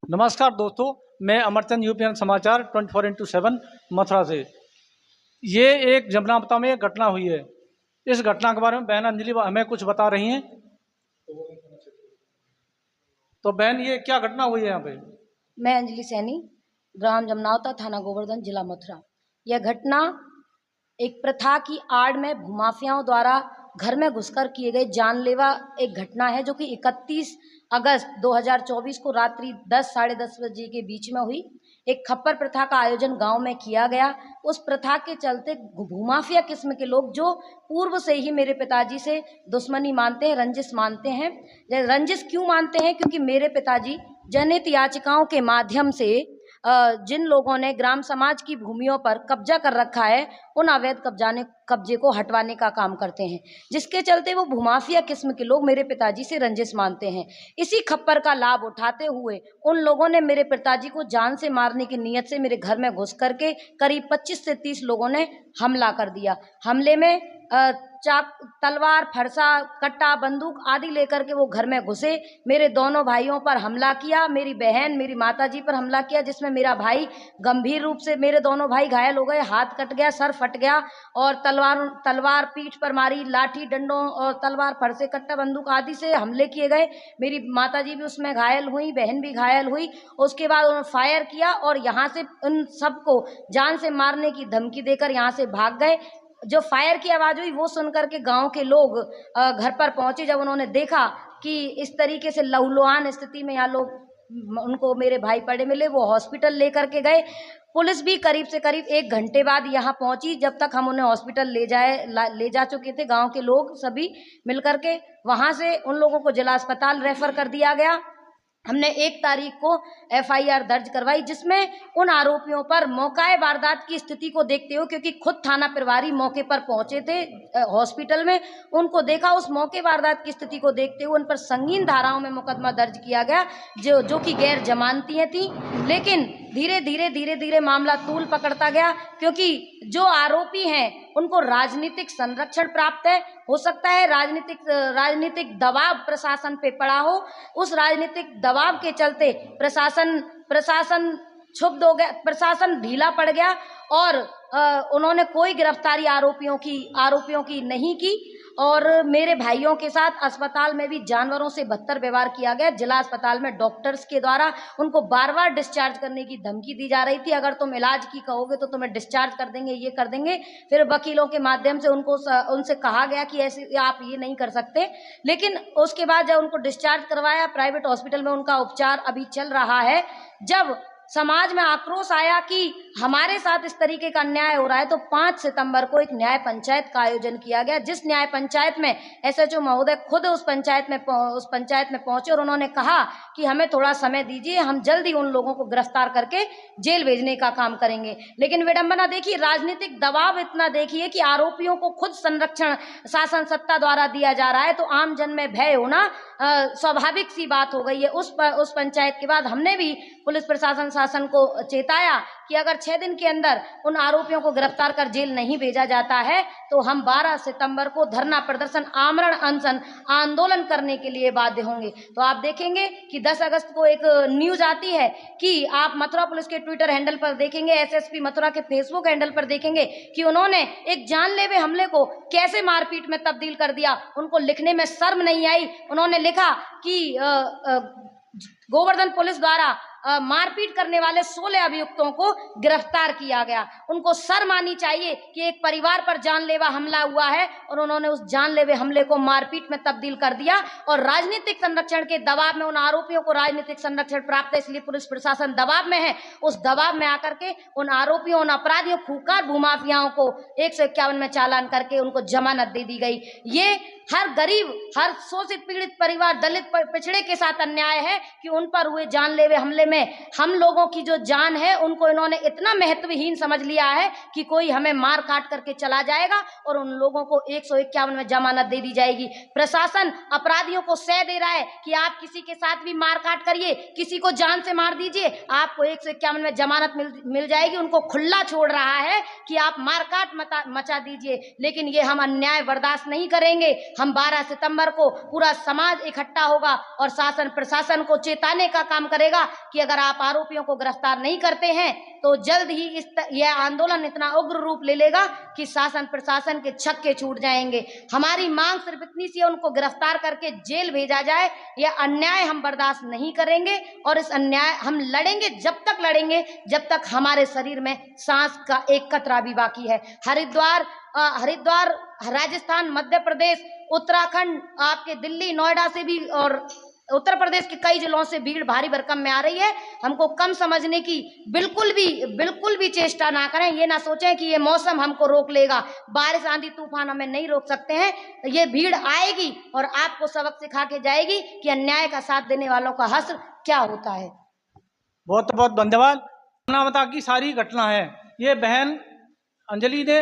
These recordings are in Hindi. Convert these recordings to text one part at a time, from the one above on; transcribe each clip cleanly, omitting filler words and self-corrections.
नमस्कार दोस्तों, मैं अमरचंद यूपीएन समाचार 24x7 मथुरा से। ये एक जमनापता में एक घटना हुई है। इस घटना के बारे में बहन अंजलि हमें कुछ बता रही हैं। तो बहन, ये क्या घटना हुई है यहाँ पे? मैं अंजलि सैनी, ग्राम जमनावता, थाना गोवर्धन, जिला मथुरा। यह घटना एक प्रथा की आड़ में भूमाफियाओं द्वारा घर में घुसकर किए गए जानलेवा एक घटना है, जो कि 31 अगस्त 2024 को रात्रि 10 साढ़े 10 बजे के बीच में हुई। एक खप्पर प्रथा का आयोजन गांव में किया गया। उस प्रथा के चलते भूमाफिया किस्म के लोग, जो पूर्व से ही मेरे पिताजी से दुश्मनी मानते हैं, रंजिश मानते हैं। रंजिश क्यों मानते हैं? क्योंकि मेरे पिताजी जनहित याचिकाओं के माध्यम से जिन लोगों ने ग्राम समाज की भूमियों पर कब्जा कर रखा है, उन अवैध कब्जे को हटवाने का काम करते हैं, जिसके चलते वो भूमाफिया किस्म के लोग मेरे पिताजी से रंजिश मानते हैं। इसी खप्पर का लाभ उठाते हुए उन लोगों ने मेरे पिताजी को जान से मारने की नीयत से मेरे घर में घुस करके करीब 25 से 30 लोगों ने हमला कर दिया। हमले में चाक, तलवार, फरसा, कट्टा, बंदूक आदि लेकर के वो घर में घुसे। मेरे दोनों भाइयों पर हमला किया, मेरी बहन, मेरी माताजी पर हमला किया, जिसमें मेरा भाई गंभीर रूप से, मेरे दोनों भाई घायल हो गए, हाथ कट गया, सर फट गया और तलवार पीठ पर मारी, लाठी डंडों और तलवार, फरसे, कट्टा, बंदूक आदि से हमले किए गए। मेरी माताजी भी उसमें घायल हुई, बहन भी घायल हुई। उसके बाद उन्होंने फायर किया और यहाँ से उन सबको जान से मारने की धमकी देकर यहाँ से भाग गए। जो फायर की आवाज़ हुई वो सुनकर के गांव के लोग घर पर पहुंचे। जब उन्होंने देखा कि इस तरीके से लहूलुहान स्थिति में यहाँ लोग, उनको मेरे भाई पड़े मिले, वो हॉस्पिटल लेकर के गए। पुलिस भी करीब से करीब 1 घंटे बाद यहाँ पहुंची। जब तक हम उन्हें हॉस्पिटल ले जा चुके थे, गांव के लोग सभी मिलकर के, वहां से उन लोगों को जिला अस्पताल रेफर कर दिया गया। हमने 1 तारीख को FIR दर्ज करवाई, जिसमें उन आरोपियों पर मौकाए वारदात की स्थिति को देखते हुए, क्योंकि खुद थाना प्रभारी मौके पर पहुंचे थे हॉस्पिटल में, उनको देखा, उस मौके वारदात की स्थिति को देखते हुए उन पर संगीन धाराओं में मुकदमा दर्ज किया गया, जो कि गैर जमानती थी। लेकिन धीरे धीरे मामला तूल पकड़ता गया, क्योंकि जो आरोपी हैं उनको राजनीतिक संरक्षण प्राप्त है। हो सकता है राजनीतिक दबाव प्रशासन पे पड़ा हो। उस राजनीतिक दबाव के चलते प्रशासन क्षुब्ध हो गया, प्रशासन ढीला पड़ गया और उन्होंने कोई गिरफ्तारी आरोपियों की नहीं की। और मेरे भाइयों के साथ अस्पताल में भी जानवरों से बदतर व्यवहार किया गया। जिला अस्पताल में डॉक्टर्स के द्वारा उनको बार डिस्चार्ज करने की धमकी दी जा रही थी। अगर तुम इलाज की कहोगे तो तुम्हें डिस्चार्ज कर देंगे, ये कर देंगे। फिर वकीलों के माध्यम से उनसे कहा गया कि ऐसे आप ये नहीं कर सकते। लेकिन उसके बाद जब उनको डिस्चार्ज करवाया, प्राइवेट हॉस्पिटल में उनका उपचार अभी चल रहा है। जब समाज में आक्रोश आया कि हमारे साथ इस तरीके का अन्याय हो रहा है, तो 5 सितंबर को एक न्याय पंचायत का आयोजन किया गया, जिस न्याय पंचायत में SHO महोदय खुद उस पंचायत में पहुंचे और उन्होंने कहा कि हमें थोड़ा समय दीजिए, हम जल्दी उन लोगों को गिरफ्तार करके जेल भेजने का काम करेंगे। लेकिन विडंबना देखिए, राजनीतिक दबाव इतना देखिए कि आरोपियों को खुद संरक्षण शासन सत्ता द्वारा दिया जा रहा है, तो आम जन में भय होना स्वाभाविक सी बात हो गई है। उस पंचायत के बाद हमने भी पुलिस शासन को चेताया कि अगर 6 दिन के अंदर उन आरोपियों को गिरफ्तार कर जेल नहीं भेजा जाता है, तो हम 12 सितंबर को धरना प्रदर्शन, आमरण अनशन आंदोलन करने के लिए बाध्य होंगे। तो आप देखेंगे कि 10 अगस्त को एक न्यूज आती है कि आप मथुरा पुलिस के ट्विटर हैंडल पर देखेंगे, SSP मथुरा के फेसबुक हैंडल पर देखेंगे कि उन्होंने एक जानलेवे हमले को कैसे मारपीट में तब्दील कर दिया। उनको लिखने में शर्म नहीं आई। उन्होंने लिखा कि गोवर्धन पुलिस द्वारा मारपीट करने वाले 16 अभियुक्तों को गिरफ्तार किया गया। उनको शर्म आनी चाहिए कि एक परिवार पर जानलेवा हमला हुआ है और उन्होंने उस जानलेवे हमले को मारपीट में तब्दील कर दिया। और राजनीतिक संरक्षण के दबाव में उन आरोपियों को राजनीतिक संरक्षण प्राप्त है, इसलिए पुलिस प्रशासन दबाव में है। उस दबाव में आकर के उन आरोपियों, उन अपराधियों, खूंखार भूमाफियाओं को 151 में चालान करके उनको जमानत दे दी गई। ये हर गरीब, हर शोषित पीड़ित परिवार, दलित पिछड़े के साथ अन्याय है कि उन पर हुए जानलेवे हमले में हम लोगों की जो जान है उनको इन्होंने इतना महत्वहीन समझ लिया है कि कोई हमें मार काट करके चला जाएगा और उन लोगों को 151 में जमानत दे दी जाएगी। प्रशासन अपराधियों को सह दे रहा है कि आप किसी के साथ भी मार काट करिए, किसी को जान से मार दीजिए, आपको 151 में जमानत मिल जाएगी। उनको खुला छोड़ रहा है कि आप मार काट मचा दीजिए। लेकिन ये हम अन्याय बर्दाश्त नहीं करेंगे। हम 12 सितंबर को पूरा समाज इकट्ठा होगा और शासन प्रशासन को चेताने का काम करेगा कि अगर आप आरोपियों को गिरफ्तार नहीं करते हैं तो जल्द ही यह आंदोलन इतना उग्र रूप ले लेगा कि शासन प्रशासन के छक्के छूट जाएंगे। हमारी मांग सिर्फ इतनी सी है, उनको गिरफ्तार करके जेल भेजा जाए। यह अन्याय हम बर्दाश्त नहीं करेंगे और इस अन्याय हम लड़ेंगे, जब तक लड़ेंगे जब तक हमारे शरीर में सांस का एक कतरा भी बाकी है। हरिद्वार, राजस्थान, मध्य प्रदेश, उत्तराखंड, आपके दिल्ली, नोएडा से भी और उत्तर प्रदेश के कई जिलों से भीड़ भारी भरकम में आ रही है। हमको कम समझने की बिल्कुल भी चेष्टा ना करें। ये ना सोचें कि ये मौसम हमको रोक लेगा, बारिश आंधी तूफान हमें नहीं रोक सकते हैं। ये भीड़ आएगी और आपको सबक सिखा के जाएगी कि अन्याय का साथ देने वालों का हश्र क्या होता है। बहुत बहुत धन्यवाद। मानवता की सारी घटना है। ये बहन अंजलि ने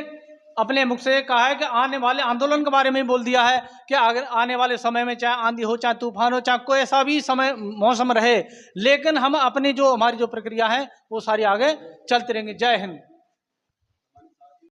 अपने मुख से कहा है कि आने वाले आंदोलन के बारे में बोल दिया है कि अगर आने वाले समय में चाहे आंधी हो, चाहे तूफान हो, चाहे कोई ऐसा भी समय मौसम रहे, लेकिन हम अपनी जो हमारी जो प्रक्रिया है वो सारी आगे चलते रहेंगे। जय हिंद।